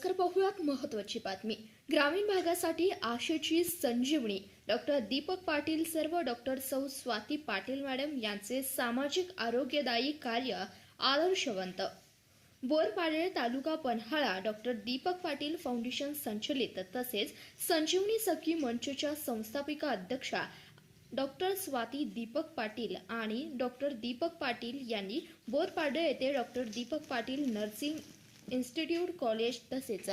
नमस्कार. पाहूयात महत्त्वाची बातमी. ग्रामीण भागासाठी आशेची संजीवनी. डॉक्टर दीपक पाटील सर्व डॉक्टर सौ स्वाती पाटील मॅडम यांचे सामाजिक आरोग्यदायी कार्य आदर्शवंत. बोरपाडे तालुका पन्हाळा डॉक्टर दीपक पाटील फाउंडेशन संचलित तसेच संजीवनी सखी मंचच्या संस्थापिका अध्यक्षा डॉक्टर स्वाती दीपक पाटील आणि डॉक्टर दीपक पाटील यांनी बोरपाडे येथे doctor Deepak Patil nursing institute college तसेच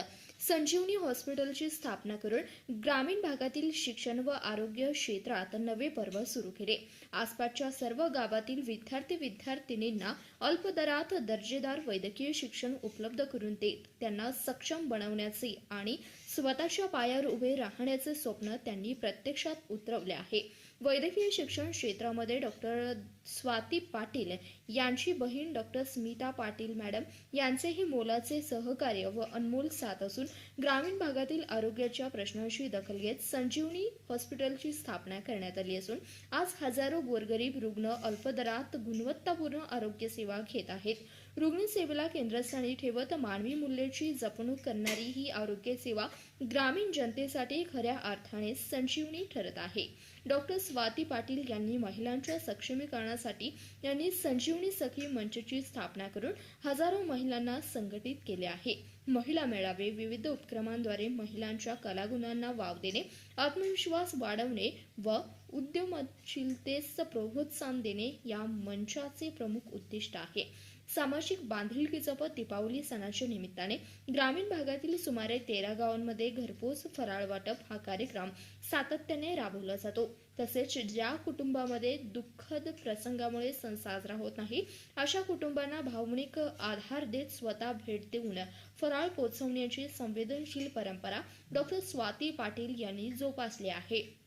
संजीवनी हॉस्पिटलची स्थापना करून ग्रामीण भागातील शिक्षण व आरोग्य क्षेत्रात नवे पर्व सुरू केले. आसपासच्या सर्व गावातील विद्यार्थिनींना अल्प दरात दर्जेदार वैद्यकीय शिक्षण उपलब्ध करून देत त्यांना सक्षम बनवण्याचे आणि स्वतःच्या पायावर उभे राहण्याचे स्वप्न त्यांनी प्रत्यक्षात उतरवले आहे. वैद्यकीय शिक्षण क्षेत्रामध्ये डॉक्टर स्वाती पाटील यांची बहीण डॉक्टर स्मिता पाटील मॅडम यांचेही मोलाचे सहकार्य व अनमोल साथ असून ग्रामीण भागातील आरोग्याच्या प्रश्नांची दखल घेत संजीवनी हॉस्पिटलची स्थापना करण्यात आली असून आज हजारो गोरगरीब रुग्ण अल्प दरात गुणवत्तापूर्ण आरोग्य सेवा घेत आहेत. रुग्णसेवेला केंद्रस्थानी ठेवत मानवी मूल्याची जपणूक करणारी ही आरोग्य सेवा ग्रामीण जनतेसाठी खऱ्या अर्थाने संजीवनी ठरत आहे. डॉक्टर स्वाती पाटील यांनी महिलांच्या सक्षमीकरणासाठी संजीवनी सखी मंचची स्थापना करून हजारो महिलांना संघटित केले आहे. महिला मेळावे, विविध उपक्रमांद्वारे महिलांच्या कलागुणांना वाव देणे, आत्मविश्वास वाढवणे व उद्यमशीलतेस प्रोत्साहन देणे या मंचाचे प्रमुख उद्दिष्ट आहे. सामाजिक बांधिलकी जपत दीपावली सणाच्या निमित्ताने ग्रामीण भागातील सुमारे 13 गावांमध्ये घरपोच फराळ वाटप हा कार्यक्रम सातत्याने राबवला जातो. तसेच ज्या कुटुंबामध्ये दुःखद प्रसंगामुळे सण साजरा होत नाही अशा कुटुंबांना भावनिक आधार देत स्वतः भेट देऊन फराळ पोचवण्याची संवेदनशील परंपरा डॉक्टर स्वाती पाटील यांनी जोपासली आहे.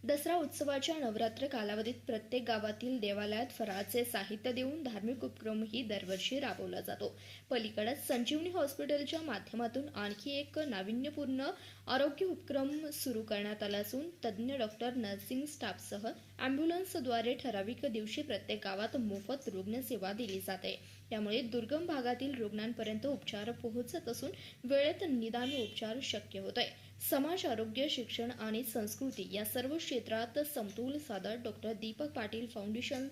दसरा उत्सवाच्या नवरात्र कालावधीत प्रत्येक गावातील देवालयात फराळाचे साहित्य देऊन धार्मिक उपक्रमही दरवर्षी राबवला जातो. पलीकडेच संजीवनी हॉस्पिटलच्या माध्यमातून आणखी एक नाविन्यपूर्ण आरोग्य उपक्रम सुरू करण्यात आला असून तज्ज्ञ डॉक्टर, नर्सिंग स्टाफसह अँब्युलन्सद्वारे ठराविक दिवशी प्रत्येक गावात मोफत रुग्णसेवा दिली जाते. त्यामुळे दुर्गम भागातील रुग्णांपर्यंत उपचार पोहोचत असून वेळेत निदान उपचार शक्य होत आहे. समाज, आरोग्य, शिक्षण आणि संस्कृती या सर्व क्षेत्रात समतोल साधत डॉक्टर दीपक पाटील फाउंडेशन,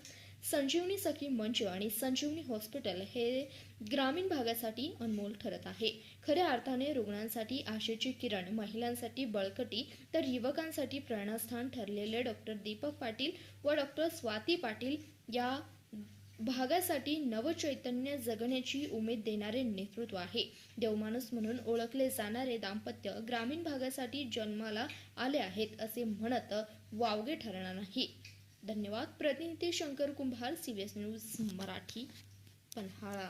संजीवनी सखी मंच आणि संजीवनी हॉस्पिटल हे ग्रामीण भागासाठी अनमोल ठरत आहे. खऱ्या अर्थाने रुग्णांसाठी आशेची किरण, महिलांसाठी बळकटी तर युवकांसाठी प्रेरणास्थान ठरलेले डॉक्टर दीपक पाटील व डॉक्टर स्वाती पाटील या भागासाठी नवचैतन्य जगण्याची उमेद देणारे नेतृत्व आहे. देवमाणूस म्हणून ओळखले जाणारे दाम्पत्य ग्रामीण भागासाठी जन्माला आले आहेत असे म्हणत वावगे ठरणार नाही. धन्यवाद. प्रतिनिधी शंकर कुंभार, CBS न्यूज मराठी, पन्हाळा.